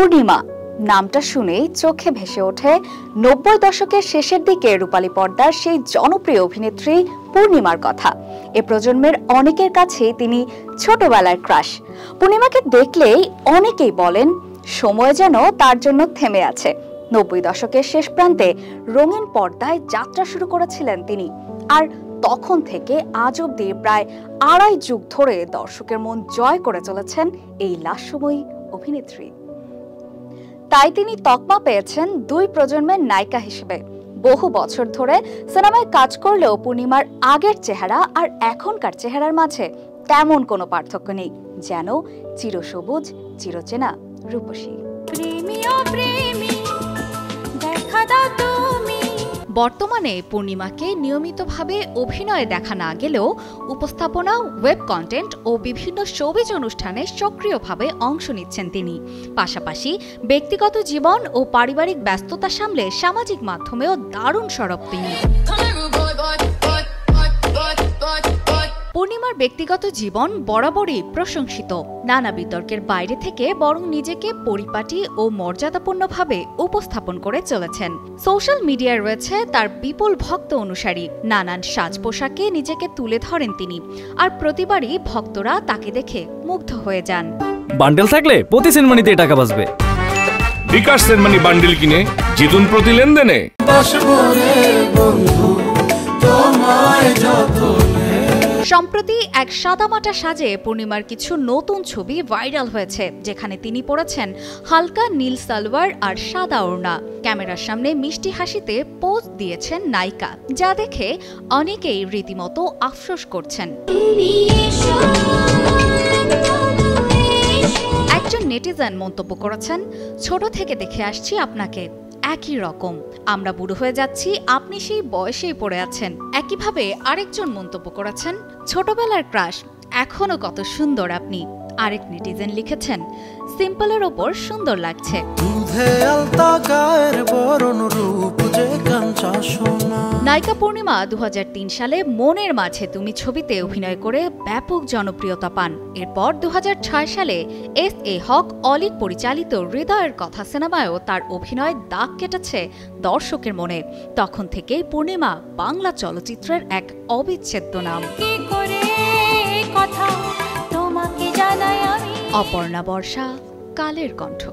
পূর্ণিমা নামটা শুনেই চোখে ভেসে ওঠে ৯০ দশকের শেষের দিকে রূপালী পর্দার সেই জনপ্রিয় অভিনেত্রী পূর্ণিমার কথা। এ প্রজন্মের অনেকের কাছে তিনি ছোটবেলার ক্রাশ। পূর্ণিমাকে দেখলেই অনেকেই বলেন সময় যেন তার জন্য থেমে আছে। ৯০ দশকের শেষ প্রান্তে রঙিন পর্দায় যাত্রা শুরু করেছিলেন তিনি, আর তখন থেকে আজ অবধি প্রায় ২.৫ যুগ ধরে দর্শকের মন জয় করে চলেছেন এই লাস্যময়ী অভিনেত্রী। তাই তিনি তকমা পেয়েছেন দুই প্রজন্মের নায়িকা হিসেবে। বহু বছর ধরে সিনেমায় কাজ করলেও পূর্ণিমার আগের চেহারা আর এখনকার চেহারার মাঝে তেমন কোনো পার্থক্য নেই, যেন চিরসবুজ চিরচেনা রূপসী। বর্তমানে পূর্ণিমাকে নিয়মিতভাবে অভিনয়ে দেখা না গেলেও উপস্থাপনা, ওয়েব কন্টেন্ট ও বিভিন্ন শোবিজ অনুষ্ঠানে সক্রিয়ভাবে অংশ নিচ্ছেন তিনি। পাশাপাশি ব্যক্তিগত জীবন ও পারিবারিক ব্যস্ততা সামলে সামাজিক মাধ্যমেও দারুণ সরব তিনি। পূর্ণিমার ব্যক্তিগত জীবন বরাবরই প্রশংসিত। নানা বিতর্কের বাইরে থেকে বরং নিজেকে পরিপাটি ও মর্যাদাপূর্ণভাবে উপস্থাপন করে চলেছেন। সোশ্যাল মিডিয়ায় রয়েছে তার বিপুল ভক্ত অনুসারী। নানান সাজ পোশাকে নিজেকে তুলে ধরেন তিনি, আর প্রতিবারই ভক্তরা তাকে দেখে মুগ্ধ হয়ে যান। বান্ডেল থাকলে প্রতি সেনমানিতে টাকা বাঁচবে। বিকাশ সেনমানি বান্ডেল কিনে জিতুন প্রতি লেনদেনে। সম্প্রতি এক সাদামাটা সাজে পূর্ণিমার কিছু নতুন ছবি ভাইরাল হয়েছে, যেখানে তিনি পরেছেন হালকা নীল সালোয়ার আর সাদা ওড়না। ক্যামেরার সামনে মিষ্টি হাসিতে পোজ দিয়েছেন নায়িকা, যা দেখে অনেকেই রীতিমতো আফসোস করছেন। একজন নেটিজেন মন্তব্য করেছেন, ছোট থেকে দেখে আসছি আপনাকে, একই রকম, আমরা বুড়ো হয়ে যাচ্ছি, আপনি সেই বয়সেই পড়ে আছেন। একইভাবে আরেকজন মন্তব্য করেছেন, ছোটবেলার ক্রাশ, এখনো কত সুন্দর আপনি। আরেক নেটিজেন লিখেছেন, সিম্পলের ওপর সুন্দর লাগছে। নায়িকা পূর্ণিমা ২০০৩ সালে মনের মাঝে তুমি ছবিতে অভিনয় করে ব্যাপক জনপ্রিয়তা পান। এরপর ২০০৬ সালে এস.এ. হক অলিক পরিচালিত হৃদয়ের কথা সিনেমায়ও তার অভিনয় দাগ কেটেছে দর্শকের মনে। তখন থেকেই পূর্ণিমা বাংলা চলচ্চিত্রের এক অবিচ্ছেদ্য নাম। অপর্ণা বর্ষা, কালের কণ্ঠ।